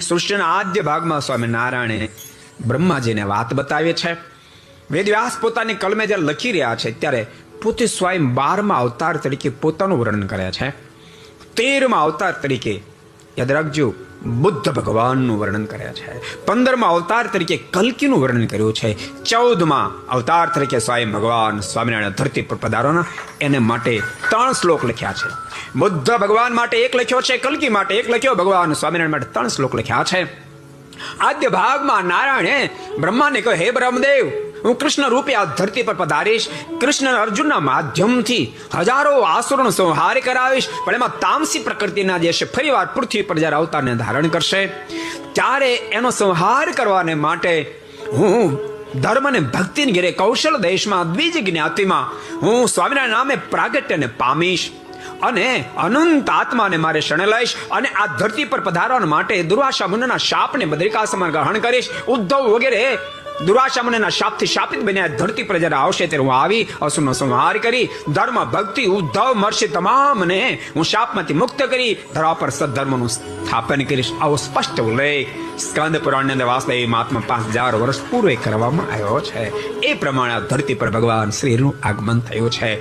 સૃષ્ટિના આદ્ય ભાગમાં સ્વામિનારાયણે બ્રહ્માજીને વાત બતાવી છે. વેદવ્યાસ પોતાની કલમે જ્યારે લખી રહ્યા છે ત્યારે પોતે સ્વયં 12મા અવતાર તરીકે પોતાનું વર્ણન કરે છે. 13મા અવતાર તરીકે યાદ રાખજો બુદ્ધ ભગવાનનું વર્ણન કર્યા છે. 15મા અવતાર તરીકે કલ્કીનું વર્ણન કર્યું છે. 14મા અવતાર તરીકે સ્વયં ભગવાન સ્વામિનારાયણ ધરતી પર પધારવાના એને માટે 3 શ્લોક લખ્યા છે. બુદ્ધ ભગવાન માટે 1 લખ્યો છે, કલ્કી માટે 1 લખ્યો, ભગવાન સ્વામિનારાયણ માટે 3 શ્લોક લખ્યા છે. આદ્ય ભાગમાં નારાયણે બ્રહ્માને કહ્યું, હે બ્રહ્મદેવ, હું કૃષ્ણ રૂપે આ ધરતી પર પધારીશ. કૃષ્ણ અર્જુનના માધ્યમથી હજારો આસુરોનો સંહાર કરાવીશ. પણ એમાં તામસી પ્રકૃતિના જે છે ફરીવાર પૃથ્વી પર જ્યારે અવતારને ધારણ કરશે ત્યારે એનો સંહાર કરવાને માટે હું ધર્મ અને ભક્તિની ઘેરે કૌશલ દેશમાં દ્વિજ જ્ઞાતિમાં હું સ્વામિનારાયણ નામે પ્રાગટ્યને પામીશ અને અનંત આત્માને મારે શરણે લઈશ અને આ ધરતી પર પધારવા માટે દુર્વાસા મુનિના શાપને બદ્રિકાશ્રમમાં ગ્રહણ કરીશ. ઉદ્ધવ વગેરે દુર્વાસા મુનિના શાપથી શાપિત બન્યા ધરતી પર જ્યારે આવશે ત્યારે હું આવી અસુરનો સંહાર કરી ધર્મ ભક્તિ ઉદ્ધવ મહર્ષિ તમામને હું શાપમાંથી મુક્ત કરી ધરા પર સદ્ધર્મનું સ્થાપન કરીશ. આવો સ્પષ્ટ ઉલ્લેખ સ્કંદ પુરાણની અંદર વાસુદેવ મહાત્મા 5000 વર્ષ પૂર્વે કરવામાં આવ્યો છે. એ પ્રમાણે ધરતી પર ભગવાન શ્રીનું આગમન થયું છે.